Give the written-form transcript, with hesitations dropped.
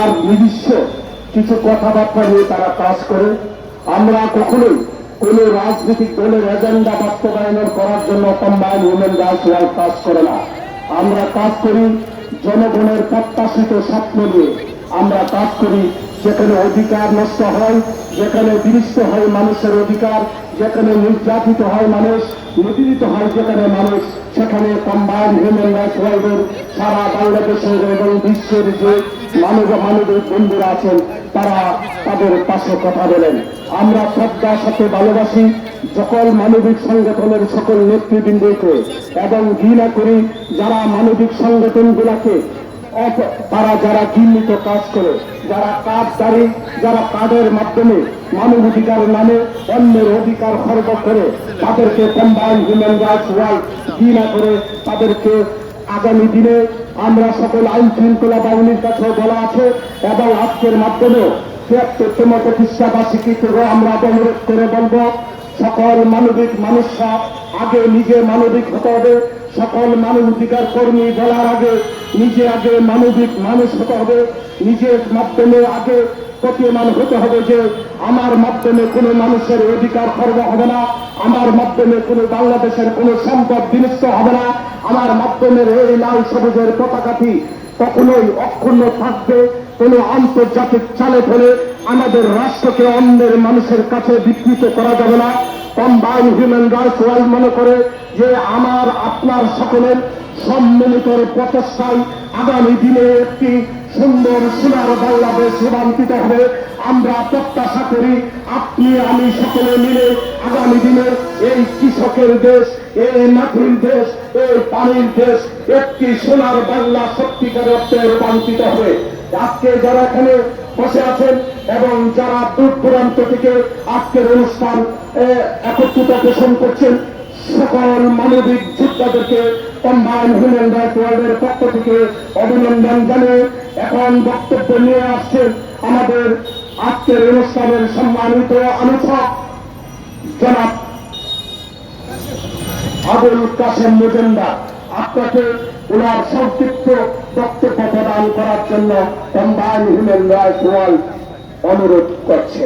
তার নিজস্ব কিছু কথাবার্তা নিয়ে তারা কাজ করে। আমরা কখনোই কোন রাজনৈতিক দলের এজেন্ডা বাস্তবায়ন করার জন্য কম্বাইন্ড উইমেন রাইটস ওয়ার্ল্ড কাজ করে না। আমরা কাজ করি জনগণের প্রত্যাশিত স্বপ্ন নিয়ে। আমরা কাজ করি যেখানে অধিকার নষ্ট হয়, যেখানে বিনষ্ট হয় মানুষের অধিকার, যেখানে নির্যাতিত হয় মানুষ, নিপীড়িত হয় যেখানে মানুষ, সেখানে কম্বাইন্ড হিউম্যান রাইটস ওয়ার্ল্ডের সারা বাংলাদেশের এবং বিশ্বের যে মানবিক বন্ধুরা আছেন তারা তাদের পাশে কথা বলেন। আমরা শ্রদ্ধার সাথে ভালোবাসি সকল মানবিক সংগঠনের সকল নেতৃবৃন্দকে এবং ঘৃণা করি যারা মানবিক সংগঠনগুলোকে তারা যারা ঘৃণিত কাজ করে, যারা কাজদারি, যারা কাজের মাধ্যমে মানবাধিকার নামে অন্যের অধিকার খর্ব করে, তাদেরকে কম্বাইন্ড হিউম্যান রাইটস ওয়ার্ল্ড ঘৃণা করে তাদেরকে আগামী দিনে আমরা সকল আইন শৃঙ্খলা বাহিনীর কাছে বলা আছে এবং আজকের মাধ্যমে ৭৩তম প্রতিষ্ঠাবার্ষিকীতে আমরা অনুরোধ করে বলব সকল মানবিক মানুষরা আগে নিজে মানবিক হতে হবে। সকল মানবাধিকার কর্মী বলার আগে নিজে আগে মানবিক মানুষ হতে হবে। নিজের মাধ্যমে আগে প্রতীয়মান হতে হবে যে আমার মাধ্যমে কোনো মানুষের অধিকার খর্ব হবে না, আমার মাধ্যমে কোনো বাংলাদেশের কোনো সম্পদ বিনষ্ট হবে না, আমার মাধ্যমে এই লাল সবুজের পতাকাটি কখনোই অক্ষুণ্ণ থাকবে। কোনো আন্তর্জাতিক চালে ফেলে আমাদের রাষ্ট্রকে অন্যের মানুষের কাছে বিকৃত করা যাবে না। কম্বাইন্ড হিউম্যান রাইটস ওয়ার্ল্ড মনে করে যে আমার আপনার সকলের সম্মিলিত প্রচেষ্টায় আগামী দিনে একটি সুন্দর সোনার বাংলাদেশ রূপান্তরিত হবে। আমরা প্রত্যাশা করি আপনি আমি সকলে মিলে আগামী দিনে এই কৃষকের দেশ, এই মাটির দেশ, এই পানির দেশ একটি সোনার বাংলা সত্যিকার অর্থে রূপান্তরিত হবে। আজকে যারা এখানে বসে আছেন এবং যারা দূর দূরান্ত থেকে আজকের অনুষ্ঠান একত্রিত পোষণ করছেন, সকল মানবিক যোদ্ধাদেরকে কম্বাইন্ড হিউম্যান রাইটস ওয়ার্ল্ডের পক্ষ থেকে অভিনন্দন জানিয়ে এখন বক্তব্য নিয়ে আসছেন আমাদের আজকের অনুষ্ঠানের সম্মানিত আলোচক জনাব আবুল কাশেম মজুমদার। আপনাকে ওনার সংক্ষিপ্ত বক্তব্য প্রদান করার জন্য কম্বাইন্ড হিউম্যান রাইটস ওয়ার্ল্ড অনুরোধ করছে।